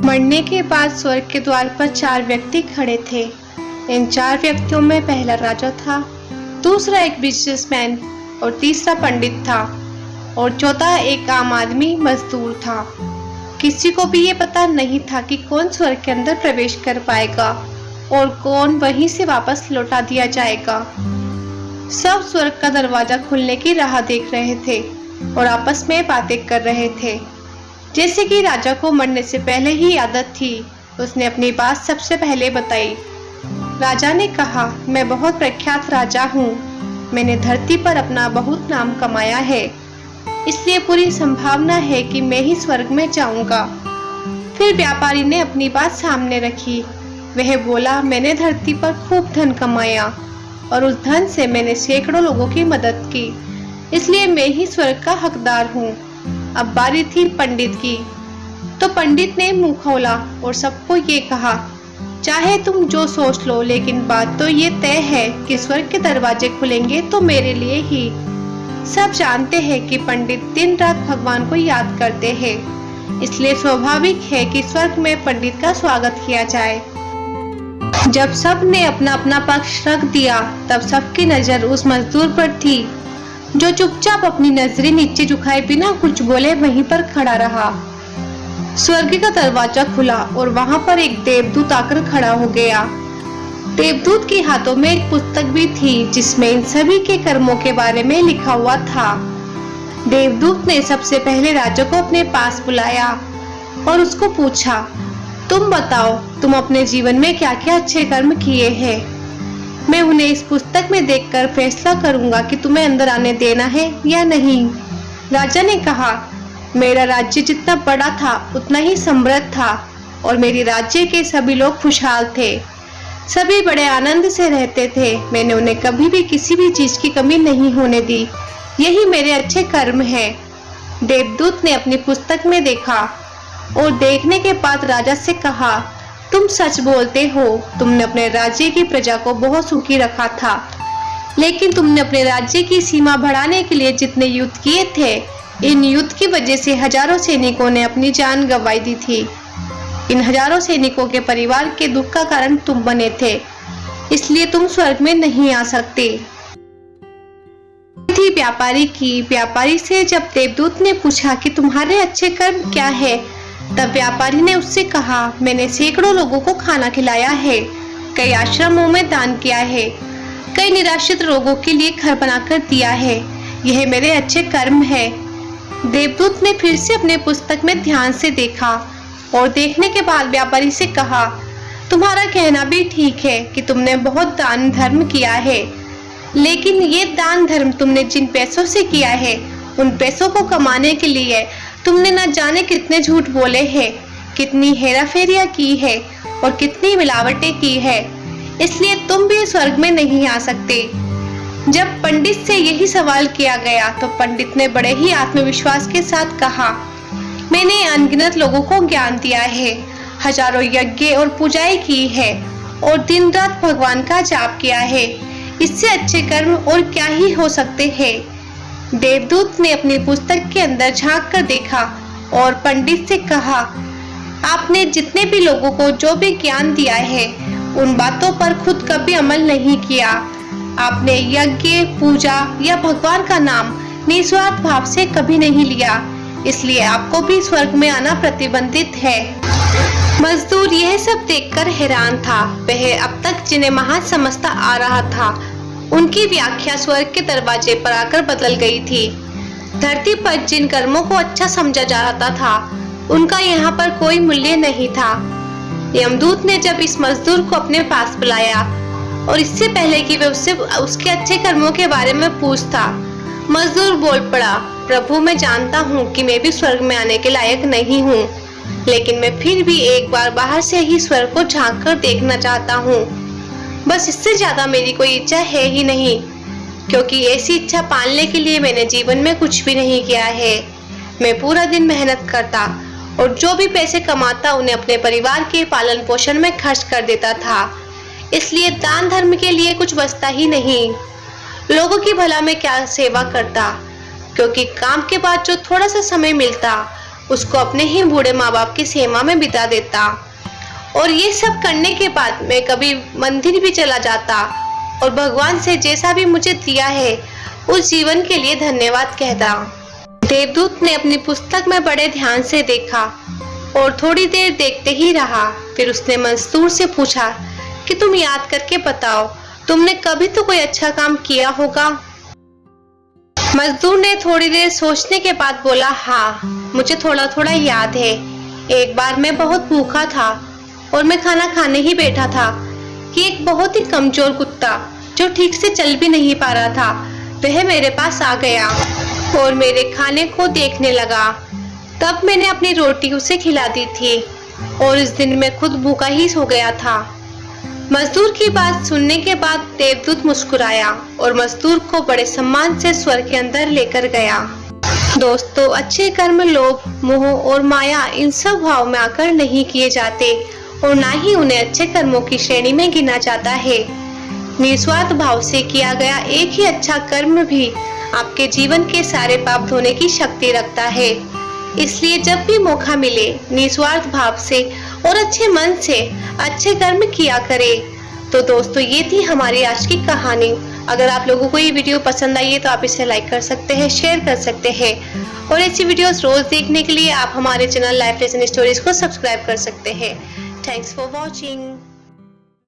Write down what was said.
मरने के बाद स्वर्ग के द्वार पर 4 व्यक्ति खड़े थे। इन 4 व्यक्तियों में पहला राजा था, दूसरा एक बिजनेसमैन और तीसरा पंडित था और चौथा एक आम आदमी मजदूर था। किसी को भी ये पता नहीं था कि कौन स्वर्ग के अंदर प्रवेश कर पाएगा और कौन वहीं से वापस लौटा दिया जाएगा। सब स्वर्ग का दरवाजा खुलने की राह देख रहे थे और आपस में बातें कर रहे थे। जैसे कि राजा को मरने से पहले ही आदत थी, उसने अपनी बात सबसे पहले बताई। राजा ने कहा, मैं बहुत प्रख्यात राजा हूँ, मैंने धरती पर अपना बहुत नाम कमाया है, इसलिए पूरी संभावना है कि मैं ही स्वर्ग में जाऊंगा। फिर व्यापारी ने अपनी बात सामने रखी। वह बोला, मैंने धरती पर खूब धन कमाया और उस धन से मैंने सैकड़ों लोगों की मदद की, इसलिए मैं ही स्वर्ग का हकदार हूँ। अब बारी थी पंडित की। तो पंडित ने मुंह खोला और सबको ये कहा, चाहे तुम जो सोच लो, लेकिन बात तो ये तय है कि स्वर्ग के दरवाजे खुलेंगे तो मेरे लिए ही। सब जानते हैं कि पंडित दिन रात भगवान को याद करते हैं, इसलिए स्वाभाविक है कि स्वर्ग में पंडित का स्वागत किया जाए। जब सब ने अपना अपना पक्ष रख दिया, तब सबकी नजर उस मजदूर पर थी जो चुपचाप अपनी नजरें नीचे झुकाए बिना कुछ बोले वहीं पर खड़ा रहा। स्वर्ग का दरवाजा खुला और वहां पर एक देवदूत आकर खड़ा हो गया। देवदूत के हाथों में एक पुस्तक भी थी जिसमें इन सभी के कर्मों के बारे में लिखा हुआ था। देवदूत ने सबसे पहले राजा को अपने पास बुलाया और उसको पूछा, तुम बताओ, तुम अपने जीवन में क्या क्या अच्छे कर्म किए हैं? मैं उन्हें इस पुस्तक में देखकर फैसला करूंगा कि तुम्हें अंदर आने देना है या नहीं। राजा ने कहा, मेरा राज्य जितना बड़ा था उतना ही समृद्ध था और मेरे राज्य के सभी लोग खुशहाल थे, सभी बड़े आनंद से रहते थे। मैंने उन्हें कभी भी किसी भी चीज की कमी नहीं होने दी, यही मेरे अच्छे कर्म हैं। देवदूत ने अपनी पुस्तक में देखा और देखने के बाद राजा से कहा, तुम सच बोलते हो, तुमने अपने राज्य की प्रजा को बहुत सुखी रखा था, लेकिन तुमने अपने राज्य की सीमा बढ़ाने के लिए जितने युद्ध किए थे, इन युद्ध की वजह से हजारों सैनिकों ने अपनी जान गंवाई दी थी। इन हजारों सैनिकों के परिवार के दुख का कारण तुम बने थे, इसलिए तुम स्वर्ग में नहीं आ सकते। थी व्यापारी की। व्यापारी से जब देवदूत ने पूछा कि तुम्हारे अच्छे कर्म क्या है, तब व्यापारी ने उससे कहा, मैंने सैकड़ों लोगों को खाना खिलाया है, कई आश्रमों में दान किया है, कई निराश्रित लोगों के लिए घर बनाकर दिया है, यह मेरे अच्छे कर्म है। देवदूत ने फिर से अपने पुस्तक में ध्यान से देखा और देखने के बाद व्यापारी से कहा, तुम्हारा कहना भी ठीक है कि तुमने बहुत दान धर्म किया है, लेकिन ये दान धर्म तुमने जिन पैसों से किया है, उन पैसों को कमाने के लिए तुमने न जाने कितने झूठ बोले हैं, कितनी हेराफेरियां की है और कितनी मिलावटें की है, इसलिए तुम भी स्वर्ग में नहीं आ सकते। जब पंडित से यही सवाल किया गया तो पंडित ने बड़े ही आत्मविश्वास के साथ कहा, मैंने अनगिनत लोगों को ज्ञान दिया है, हजारों यज्ञ और पूजाएं की है और दिन रात भगवान का जाप किया है, इससे अच्छे कर्म और क्या ही हो सकते हैं। देवदूत ने अपनी पुस्तक के अंदर झांक कर देखा और पंडित से कहा, आपने जितने भी लोगों को जो भी ज्ञान दिया है, उन बातों पर खुद कभी अमल नहीं किया। आपने यज्ञ, पूजा या भगवान का नाम निस्वार्थ भाव से कभी नहीं लिया, इसलिए आपको भी स्वर्ग में आना प्रतिबंधित है। मजदूर यह सब देखकर हैरान था। वह अब तक जिन्हें महान समझता आ रहा था, उनकी व्याख्या स्वर्ग के दरवाजे पर आकर बदल गई थी। धरती पर जिन कर्मों को अच्छा समझा जाता था, उनका यहाँ पर कोई मूल्य नहीं था। यमदूत ने जब इस मजदूर को अपने पास बुलाया और इससे पहले कि वह उससे उसके अच्छे कर्मों के बारे में पूछता, मजदूर बोल पड़ा, प्रभु, मैं जानता हूँ कि मैं भी स्वर्ग में आने के लायक नहीं हूँ, लेकिन मैं फिर भी एक बार बाहर से ही स्वर्ग को झांक कर देखना चाहता हूँ। बस इससे ज्यादा मेरी कोई इच्छा है ही नहीं, क्योंकि ऐसी इच्छा पालने के लिए मैंने जीवन में कुछ भी नहीं किया है। मैं पूरा दिन मेहनत करता और जो भी पैसे कमाता उन्हें अपने परिवार के पालन पोषण में खर्च कर देता था, इसलिए दान धर्म के लिए कुछ बचता ही नहीं। लोगों की भला में क्या सेवा करता, क्योंकि काम के बाद जो थोड़ा सा समय मिलता उसको अपने ही बूढ़े माँ बाप की सेवा में बिता देता। और ये सब करने के बाद मैं कभी मंदिर भी चला जाता और भगवान से जैसा भी मुझे दिया है उस जीवन के लिए धन्यवाद कहता। देवदूत ने अपनी पुस्तक में बड़े ध्यान से देखा और थोड़ी देर देखते ही रहा। फिर उसने मजदूर से पूछा कि तुम याद करके बताओ, तुमने कभी तो कोई अच्छा काम किया होगा। मजदूर ने थोड़ी देर सोचने के बाद बोला, हाँ मुझे थोड़ा थोड़ा याद है। एक बार मैं बहुत भूखा था और मैं खाना खाने ही बैठा था कि एक बहुत ही कमजोर कुत्ता जो ठीक से चल भी नहीं पा रहा था वह मेरे पास आ गया और मेरे खाने को देखने लगा। तब मैंने अपनी रोटी उसे खिला दी थी और इस दिन मैं खुद भूखा ही सो गया था। मजदूर की बात सुनने के बाद देवदूत मुस्कुराया और मजदूर को बड़े सम्मान से स्वर्ग के अंदर लेकर गया। दोस्तों, अच्छे कर्म लोभ, मोह और माया इन सब भाव में आकर नहीं किए जाते और ना ही उन्हें अच्छे कर्मों की श्रेणी में गिना जाता है। निस्वार्थ भाव से किया गया एक ही अच्छा कर्म भी आपके जीवन के सारे पाप धोने की शक्ति रखता है। इसलिए जब भी मौका मिले निस्वार्थ भाव से और अच्छे मन से अच्छे कर्म किया करें। तो दोस्तों, ये थी हमारी आज की कहानी। अगर आप लोगों को ये वीडियो पसंद आई है तो आप इसे लाइक कर सकते हैं, शेयर कर सकते हैं और ऐसी वीडियोस रोज देखने के लिए आप हमारे चैनल लाइफ लेसन स्टोरीज को सब्सक्राइब कर सकते हैं। Thanks for watching.